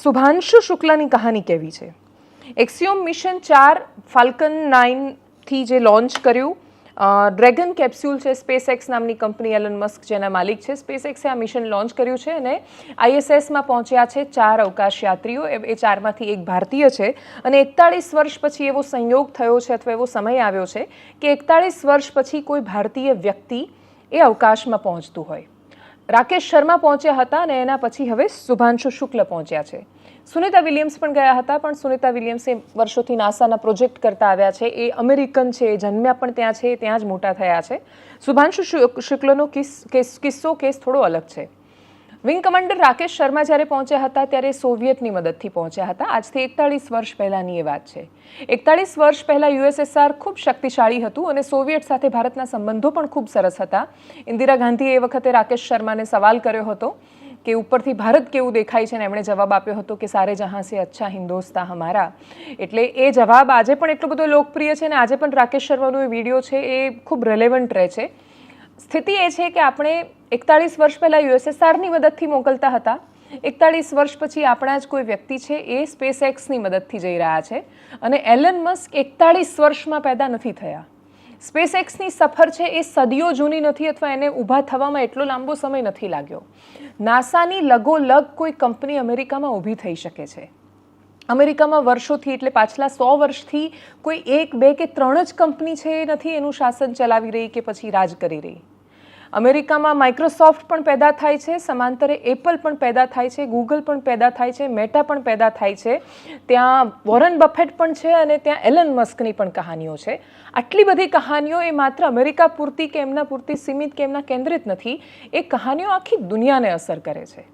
શુભાંશુ શુક્લાની કહાની કેવી છે? એક્સિયોમ મિશન 4 ફાલ્કન 9થી જે લોન્ચ કર્યું, ડ્રેગન કેપ્સ્યુલ છે, સ્પેસએક્સ નામની કંપની, એલન મસ્ક જેના માલિક છે, સ્પેસએક્સે આ મિશન લોન્ચ કર્યું છે અને ISSમાં પહોંચ્યા છે 4 અવકાશ યાત્રીઓ. એ 4માંથી એક ભારતીય છે અને 41 વર્ષ પછી એવો સંયોગ થયો છે અથવા એવો સમય આવ્યો છે કે 41 વર્ષ પછી કોઈ ભારતીય વ્યક્તિ એ અવકાશમાં પહોંચતું હોય. રાકેશ શર્મા પહોંચ્યા હતા અને એના પછી હવે શુભાંશુ શુક્લ પહોંચ્યા છે. સુનિતા વિલિયમ્સ પણ ગયા હતા, પણ સુનિતા વિલિયમ્સે વર્ષોથી નાસાના પ્રોજેક્ટ કરતા આવ્યા છે. એ અમેરિકન છે, જન્મ્યા પણ ત્યાં છે, ત્યાં જ મોટા થયા છે. શુભાંશુ શુક્લનો કેસ થોડો અલગ છે. વિંગ કમાન્ડર રાકેશ શર્મા જ્યારે પહોંચ્યા હતા ત્યારે સોવિયતની મદદથી પહોંચ્યા હતા. આજથી 41 વર્ષ પહેલાંની એ વાત છે. 41 વર્ષ પહેલાં USSR ખૂબ શક્તિશાળી હતું અને સોવિયત સાથે ભારતના સંબંધો પણ ખૂબ સરસ હતા. ઇન્દિરા ગાંધીએ એ વખતે રાકેશ શર્માને સવાલ કર્યો હતો કે ઉપરથી ભારત કેવું દેખાય છે, અને એમણે જવાબ આપ્યો હતો કે સારે જહાં સે અચ્છા હિન્દોસ્તા હમારા. એટલે એ જવાબ આજે પણ એટલો બધો લોકપ્રિય છે અને આજે પણ રાકેશ શર્માનો એ વિડીયો છે એ ખૂબ રેલેવન્ટ રહે છે. સ્થિતિ એ છે કે આપણે 41 વર્ષ પહેલાં USSRની મદદથી મોકલતા હતા. 41 વર્ષ પછી આપણા જ કોઈ વ્યક્તિ છે એ સ્પેસએક્સની મદદથી જઈ રહ્યા છે અને એલન મસ્ક 41 વર્ષમાં પેદા નથી થયા. સ્પેસએક્સની સફર છે એ સદીઓ જૂની નથી અથવા એને ઊભા થવામાં એટલો લાંબો સમય નથી લાગ્યો. નાસાની લગોલગ કોઈ કંપની અમેરિકામાં ઊભી થઈ શકે છે. અમેરિકામાં વર્ષોથી એટલે પાછલા 100 વર્ષથી કોઈ 1, 2 કે 3 જ કંપની છે એ નથી એનું શાસન ચલાવી રહી કે પછી રાજ કરી રહી. અમેરિકામાં માઇક્રોસોફ્ટ પણ પેદા થાય છે, સમાંતરે એપલ પણ પેદા થાય છે, ગૂગલ પણ પેદા થાય છે, મેટા પણ પેદા થાય છે, ત્યાં વોરન બફેટ પણ છે અને ત્યાં એલન મસ્કની પણ કહાનીઓ છે. આટલી બધી કહાનીઓ એ માત્ર અમેરિકા પૂરતી કે એમના પૂરતી સીમિત કે એમના કેન્દ્રિત નથી. એ કહાનીઓ આખી દુનિયાને અસર કરે છે.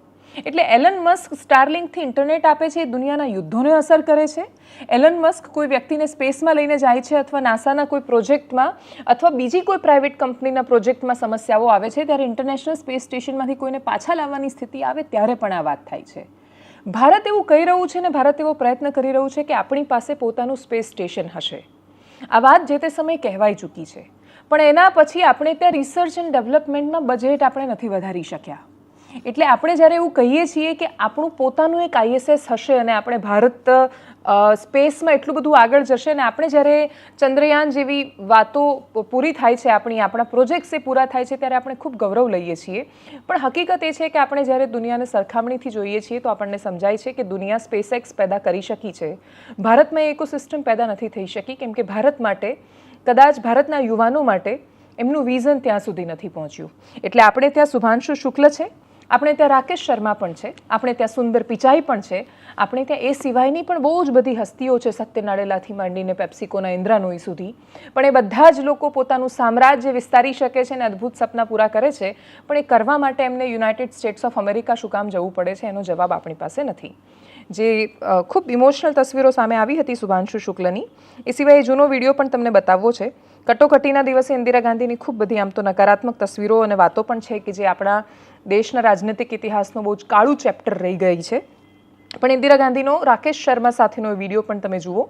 એટલે એલન મસ્ક સ્ટારલિંકથી ઇન્ટરનેટ આપે છે, એ દુનિયાના યુદ્ધોને અસર કરે છે. એલન મસ્ક કોઈ વ્યક્તિને સ્પેસમાં લઈને જાય છે અથવા નાસાના કોઈ પ્રોજેક્ટમાં અથવા બીજી કોઈ પ્રાઇવેટ કંપનીના પ્રોજેક્ટમાં સમસ્યાઓ આવે છે ત્યારે ઇન્ટરનેશનલ સ્પેસ સ્ટેશનમાંથી કોઈને પાછા લાવવાની સ્થિતિ આવે ત્યારે પણ આ વાત થાય છે. ભારત એવું કહી રહ્યું છે ને ભારત એવો પ્રયત્ન કરી રહ્યું છે કે આપણી પાસે પોતાનું સ્પેસ સ્ટેશન હશે. આ વાત જે તે સમયે કહેવાઈ ચૂકી છે, પણ એના પછી આપણે ત્યાં રિસર્ચ એન્ડ ડેવલપમેન્ટમાં બજેટ આપણે નથી વધારી શક્યા. એટલે આપણે જ્યારે એવું કહીએ છીએ કે આપણું પોતાનું એક ISS હશે અને આપણે ભારત સ્પેસમાં એટલું બધું આગળ જશે અને આપણે જ્યારે ચંદ્રયાન જેવી વાતો પૂરી થાય છે, આપણા પ્રોજેક્ટ્સ એ પૂરા થાય છે ત્યારે આપણે ખૂબ ગૌરવ લઈએ છીએ. પણ હકીકત એ છે કે આપણે જ્યારે દુનિયાને સરખામણીથી જોઈએ છીએ તો આપણને સમજાય છે કે દુનિયા સ્પેસએક્સ પેદા કરી શકી છે. ભારતમાં ઇકોસિસ્ટમ પેદા નથી થઈ શકી કેમ કે ભારત માટે, કદાચ ભારતના યુવાનો માટે એમનું વિઝન ત્યાં સુધી નથી પહોંચ્યું. એટલે આપણે ત્યાં શુભાંશુ શુક્લ છે, આપણે ત્યાં રાકેશ શર્મા પણ છે, આપણે ત્યાં સુંદર પિચાઈ પણ છે, આપણે ત્યાં એ સિવાયની પણ બહુ જ બધી હસ્તીઓ છે, સત્ય નાડેલાથી માંડીને પેપ્સિકોના ઇન્દ્રા નોઈ સુધી. પણ એ બધા જ લોકો પોતાનું સામ્રાજ્ય વિસ્તારી શકે છે અને અદ્ભુત સપના પૂરા કરે છે, પણ એ કરવા માટે એમને યુનાઇટેડ સ્ટેટ્સ ઓફ અમેરિકા શું કામ જવું પડે છે એનો જવાબ આપણી પાસે નથી. જે ખૂબ ઇમોશનલ તસવીરો સામે આવી હતી શુભાંશુ શુક્લની. એ સિવાય જૂનો વિડીયો પણ તમને બતાવવો છે. કટોકટીના દિવસે ઇન્દિરા ગાંધીની ખૂબ બધી આમ તો નકારાત્મક તસવીરો અને વાતો પણ છે કે જે આપણા દેશના રાજનૈતિક ઇતિહાસનો બહુ જ કાળું ચેપ્ટર રહી ગઈ છે. પણ ઇન્દિરા ગાંધીનો રાકેશ શર્મા સાથેનો વિડીયો પણ તમે જુઓ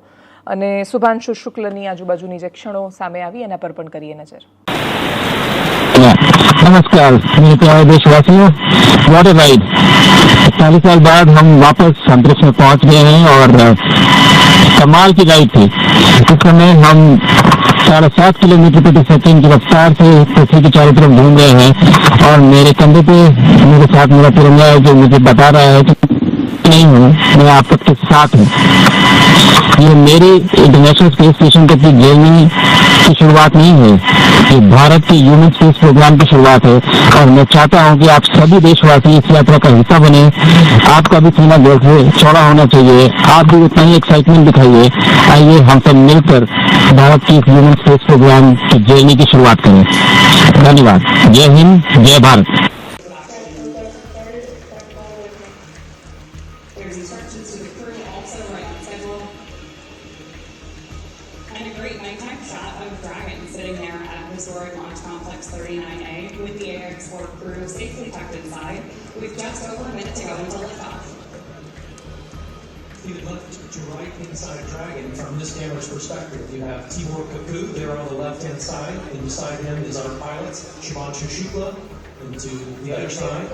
અને શુભાંશુ શુક્લની આજુબાજુની જે ક્ષણો સામે આવી એના પર પણ કરીએ નજર. नमस्कार मेरे प्यारे देशवासियों, व्हाट अ राइड। 40 साल बाद हम वापस अंतरिक्ष में पहुंच गए हैं और कमाल की राइड थी। इस समय हम 7.5 किलोमीटर प्रति सेकंड की रफ्तार से पृथ्वी की चारों तरफ घूम रहे हैं और मेरे कंधे पे मेरे साथ मेरा तिरंगा है जो मुझे बता रहा है कि नहीं हूँ, मैं आप सबके साथ हूँ। ये मेरी इंटरनेशनल स्पेस स्टेशन की जर्नी की शुरुआत नहीं है, ये भारत के ह्यूमन स्पेस प्रोग्राम की शुरुआत है और मैं चाहता हूँ कि आप सभी देशवासी इस यात्रा का हिस्सा बने। आपका भी सीना चौड़ा होना चाहिए, आप भी उतना ही एक्साइटमेंट दिखाइए। आइए हम सब मिलकर भारत की ह्यूमन स्पेस प्रोग्राम की जर्नी की शुरुआत करें। धन्यवाद। जय हिंद, जय Bharat. And a great nighttime shot of Dragon sitting there at historic Launch Complex 39A with the AX4 crew safely tucked inside with just over a minute to go until liftoff. You look to right inside Dragon from this camera's perspective. You have Tibor Kaku there on the left-hand side, and beside him is our pilot, Shumanshu Shukla, and to the other side.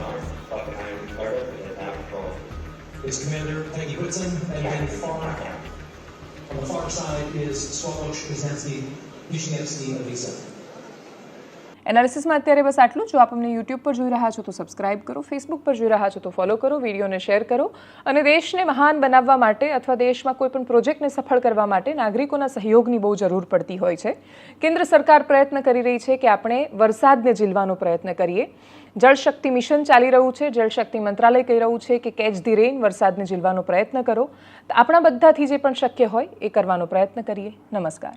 is Commander Peggy Whitson, and then on the far side is Swallow Kuznetsky, Vishnevsky, Elisa. એનાલિસિસમાં અત્યારે બસ આટલું. જો આપ અમને YouTube પર જોઈ રહ્યા છો તો સબસ્ક્રાઇબ કરો, ફેસબુક પર જોઈ રહ્યા છો તો ફોલો કરો, વિડીયોને શેર કરો અને દેશને મહાન બનાવવા માટે અથવા દેશમાં કોઈ પણ પ્રોજેક્ટને સફળ કરવા માટે નાગરિકોના સહયોગની બહુ જરૂર પડતી હોય છે. કેન્દ્ર સરકાર પ્રયત્ન કરી રહી છે કે આપણે વરસાદને ઝીલવાનો પ્રયત્ન કરીએ. જળશક્તિ મિશન ચાલી રહ્યું છે, જળશક્તિ મંત્રાલય કહી રહ્યું છે કે કેચ ધી રેન, વરસાદને ઝીલવાનો પ્રયત્ન કરો. આપણા બધાથી જે પણ શક્ય હોય એ કરવાનો પ્રયત્ન કરીએ. નમસ્કાર.